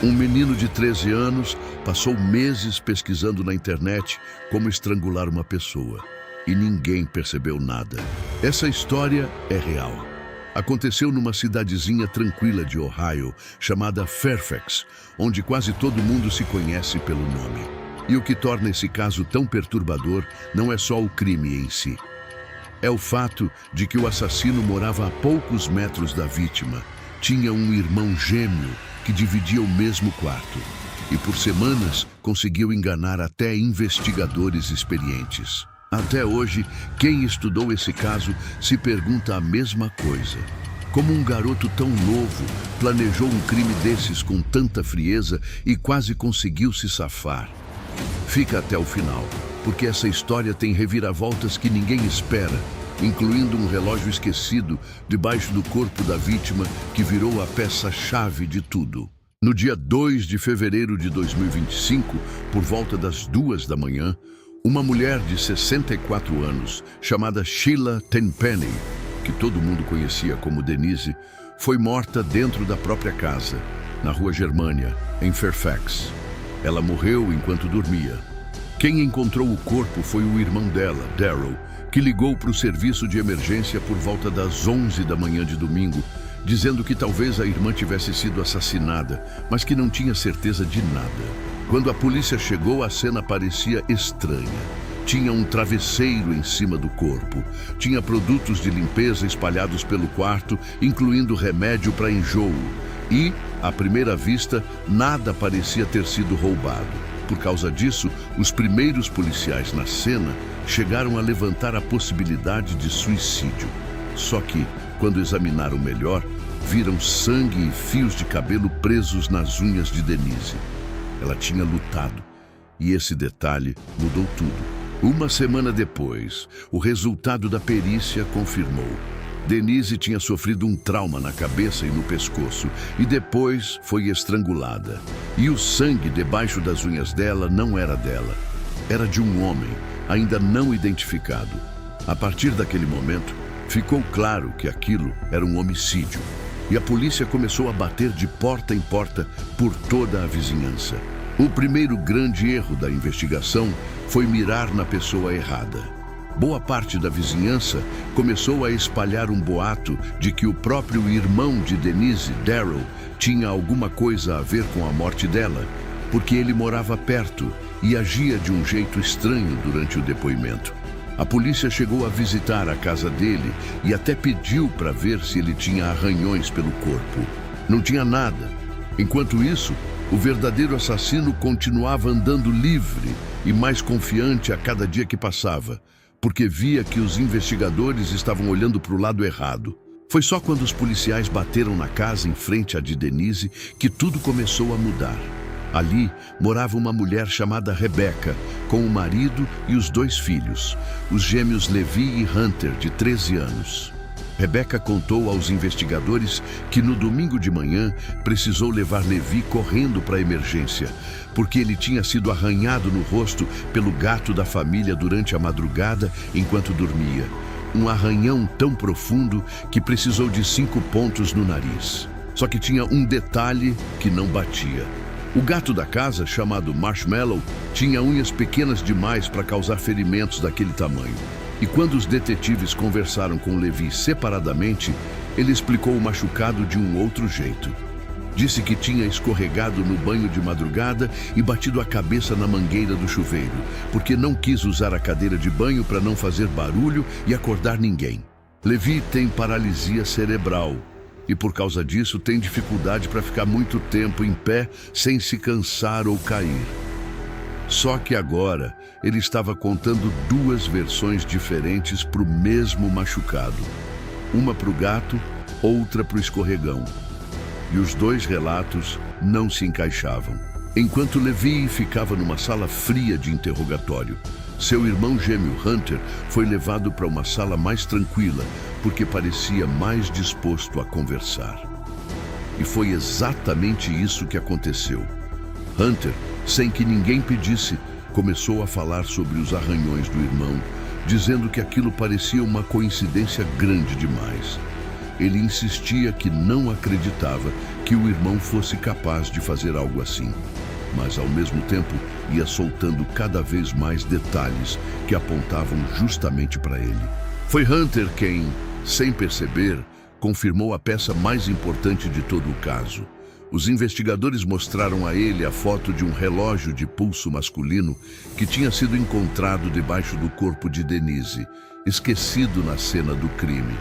Um menino de 13 anos passou meses pesquisando na internet como estrangular uma pessoa e ninguém percebeu nada. Essa história é real. Aconteceu numa cidadezinha tranquila de Ohio, chamada Fairfax, onde quase todo mundo se conhece pelo nome. E o que torna esse caso tão perturbador não é só o crime em si. É o fato de que o assassino morava a poucos metros da vítima, tinha um irmão gêmeo que dividia o mesmo quarto e por semanas conseguiu enganar até investigadores experientes. Até hoje, quem estudou esse caso se pergunta a mesma coisa. Como um garoto tão novo planejou um crime desses com tanta frieza e quase conseguiu se safar? Fica até o final, porque essa história tem reviravoltas que ninguém espera, incluindo um relógio esquecido debaixo do corpo da vítima que virou a peça-chave de tudo. No dia 2 de fevereiro de 2025, por volta das 2 da manhã, uma mulher de 64 anos, chamada Sheila Tenpenny, que todo mundo conhecia como Denise, foi morta dentro da própria casa, na Rua Germânia, em Fairfax. Ela morreu enquanto dormia. Quem encontrou o corpo foi o irmão dela, Daryl, que ligou para o serviço de emergência por volta das 11 da manhã de domingo, dizendo que talvez a irmã tivesse sido assassinada, mas que não tinha certeza de nada. Quando a polícia chegou, a cena parecia estranha. Tinha um travesseiro em cima do corpo, tinha produtos de limpeza espalhados pelo quarto, incluindo remédio para enjoo, e, à primeira vista, nada parecia ter sido roubado. Por causa disso, os primeiros policiais na cena chegaram a levantar a possibilidade de suicídio. Só que, quando examinaram melhor, viram sangue e fios de cabelo presos nas unhas de Denise. Ela tinha lutado, e esse detalhe mudou tudo. Uma semana depois, o resultado da perícia confirmou. Denise tinha sofrido um trauma na cabeça e no pescoço, e depois foi estrangulada. E o sangue debaixo das unhas dela não era dela. Era de um homem, ainda não identificado. A partir daquele momento, ficou claro que aquilo era um homicídio. E a polícia começou a bater de porta em porta por toda a vizinhança. O primeiro grande erro da investigação foi mirar na pessoa errada. Boa parte da vizinhança começou a espalhar um boato de que o próprio irmão de Denise, Daryl, tinha alguma coisa a ver com a morte dela, porque ele morava perto e agia de um jeito estranho durante o depoimento. A polícia chegou a visitar a casa dele e até pediu para ver se ele tinha arranhões pelo corpo. Não tinha nada. Enquanto isso, o verdadeiro assassino continuava andando livre e mais confiante a cada dia que passava, porque via que os investigadores estavam olhando para o lado errado. Foi só quando os policiais bateram na casa em frente à de Denise que tudo começou a mudar. Ali morava uma mulher chamada Rebecca, com o marido e os 2 filhos, os gêmeos Levi e Hunter, de 13 anos. Rebecca contou aos investigadores que no domingo de manhã precisou levar Levi correndo para a emergência, porque ele tinha sido arranhado no rosto pelo gato da família durante a madrugada enquanto dormia. Um arranhão tão profundo que precisou de 5 pontos no nariz. Só que tinha um detalhe que não batia. O gato da casa, chamado Marshmallow, tinha unhas pequenas demais para causar ferimentos daquele tamanho. E quando os detetives conversaram com Levi separadamente, ele explicou o machucado de um outro jeito. Disse que tinha escorregado no banho de madrugada e batido a cabeça na mangueira do chuveiro, porque não quis usar a cadeira de banho para não fazer barulho e acordar ninguém. Levi tem paralisia cerebral e, por causa disso, tem dificuldade para ficar muito tempo em pé sem se cansar ou cair. Só que agora ele estava contando 2 versões diferentes para o mesmo machucado. Uma para o gato, outra para o escorregão. E os 2 relatos não se encaixavam. Enquanto Levi ficava numa sala fria de interrogatório, seu irmão gêmeo Hunter foi levado para uma sala mais tranquila, porque parecia mais disposto a conversar. E foi exatamente isso que aconteceu. Hunter, sem que ninguém pedisse, começou a falar sobre os arranhões do irmão, dizendo que aquilo parecia uma coincidência grande demais. ele insistia que não acreditava que o irmão fosse capaz de fazer algo assim. Mas, ao mesmo tempo, ia soltando cada vez mais detalhes que apontavam justamente para ele. Foi Hunter quem, sem perceber, confirmou a peça mais importante de todo o caso. Os investigadores mostraram a ele a foto de um relógio de pulso masculino que tinha sido encontrado debaixo do corpo de Denise, esquecido na cena do crime.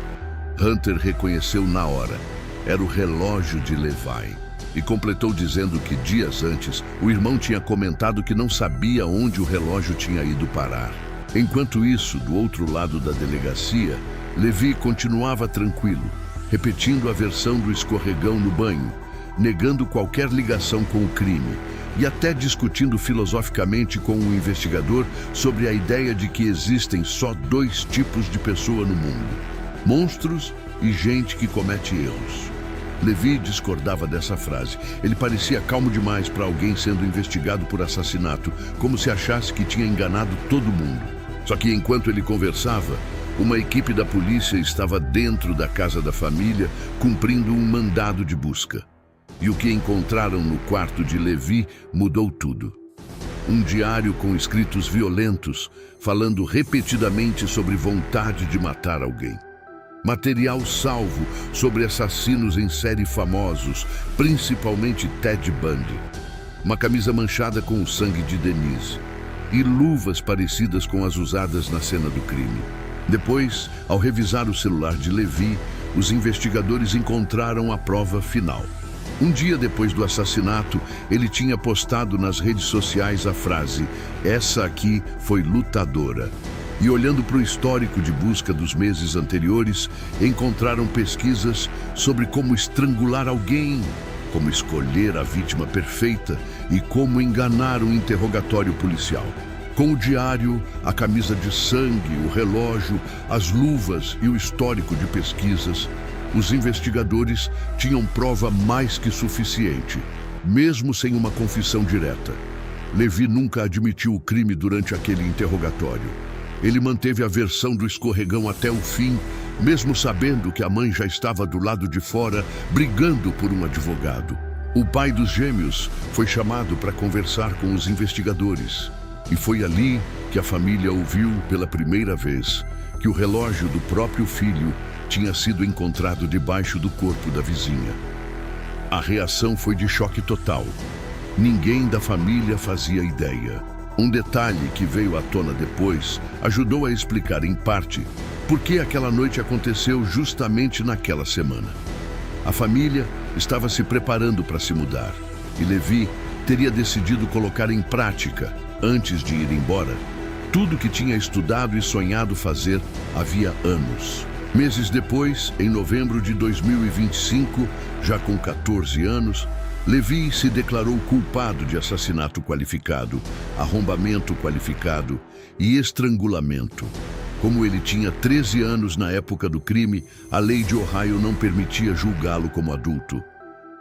Hunter reconheceu na hora. Era o relógio de Levi. E completou dizendo que dias antes, o irmão tinha comentado que não sabia onde o relógio tinha ido parar. Enquanto isso, do outro lado da delegacia, Levi continuava tranquilo, repetindo a versão do escorregão no banho, negando qualquer ligação com o crime e até discutindo filosoficamente com o investigador sobre a ideia de que existem só dois tipos de pessoa no mundo: monstros e gente que comete erros. Levi discordava dessa frase. Ele parecia calmo demais para alguém sendo investigado por assassinato, como se achasse que tinha enganado todo mundo. Só que enquanto ele conversava, uma equipe da polícia estava dentro da casa da família, cumprindo um mandado de busca. E o que encontraram no quarto de Levi mudou tudo. Um diário com escritos violentos, falando repetidamente sobre vontade de matar alguém. Material salvo sobre assassinos em série famosos, principalmente Ted Bundy. Uma camisa manchada com o sangue de Denise. E luvas parecidas com as usadas na cena do crime. Depois, ao revisar o celular de Levi, os investigadores encontraram a prova final. Um dia depois do assassinato, ele tinha postado nas redes sociais a frase: "Essa aqui foi lutadora". E olhando para o histórico de busca dos meses anteriores, encontraram pesquisas sobre como estrangular alguém, como escolher a vítima perfeita e como enganar um interrogatório policial. Com o diário, a camisa de sangue, o relógio, as luvas e o histórico de pesquisas, os investigadores tinham prova mais que suficiente, mesmo sem uma confissão direta. Levi nunca admitiu o crime durante aquele interrogatório. Ele manteve a versão do escorregão até o fim, mesmo sabendo que a mãe já estava do lado de fora, brigando por um advogado. O pai dos gêmeos foi chamado para conversar com os investigadores. E foi ali que a família ouviu pela primeira vez que o relógio do próprio filho tinha sido encontrado debaixo do corpo da vizinha. A reação foi de choque total. Ninguém da família fazia ideia. Um detalhe que veio à tona depois ajudou a explicar, em parte, por que aquela noite aconteceu justamente naquela semana. A família estava se preparando para se mudar e Levi teria decidido colocar em prática, antes de ir embora, tudo que tinha estudado e sonhado fazer havia anos. Meses depois, em novembro de 2025, já com 14 anos, Levi se declarou culpado de assassinato qualificado, arrombamento qualificado e estrangulamento. Como ele tinha 13 anos na época do crime, a lei de Ohio não permitia julgá-lo como adulto.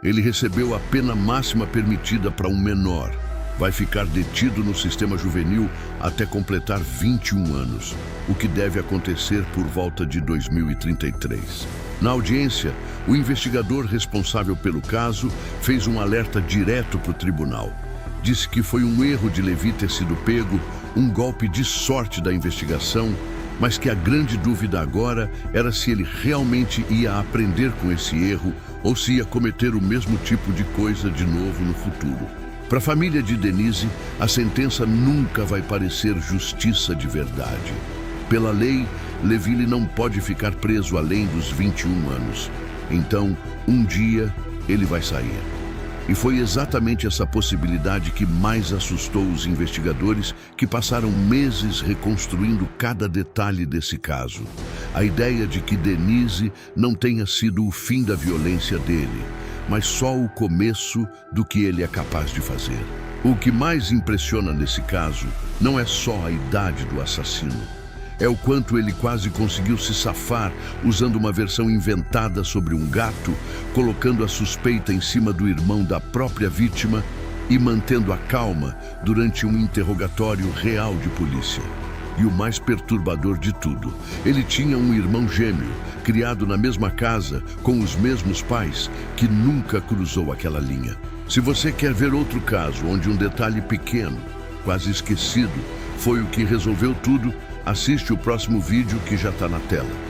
Ele recebeu a pena máxima permitida para um menor. Vai ficar detido no sistema juvenil até completar 21 anos, o que deve acontecer por volta de 2033. Na audiência, o investigador responsável pelo caso fez um alerta direto para o tribunal. Disse que foi um erro de Levi ter sido pego, um golpe de sorte da investigação, mas que a grande dúvida agora era se ele realmente ia aprender com esse erro ou se ia cometer o mesmo tipo de coisa de novo no futuro. Para a família de Denise, a sentença nunca vai parecer justiça de verdade. Pela lei, Levi não pode ficar preso além dos 21 anos. Então, um dia, ele vai sair. E foi exatamente essa possibilidade que mais assustou os investigadores, que passaram meses reconstruindo cada detalhe desse caso. A ideia de que Denise não tenha sido o fim da violência dele, mas só o começo do que ele é capaz de fazer. O que mais impressiona nesse caso não é só a idade do assassino. É o quanto ele quase conseguiu se safar usando uma versão inventada sobre um gato, colocando a suspeita em cima do irmão da própria vítima e mantendo a calma durante um interrogatório real de polícia. E o mais perturbador de tudo, ele tinha um irmão gêmeo, criado na mesma casa, com os mesmos pais, que nunca cruzou aquela linha. Se você quer ver outro caso onde um detalhe pequeno, quase esquecido, foi o que resolveu tudo, assiste o próximo vídeo que já está na tela.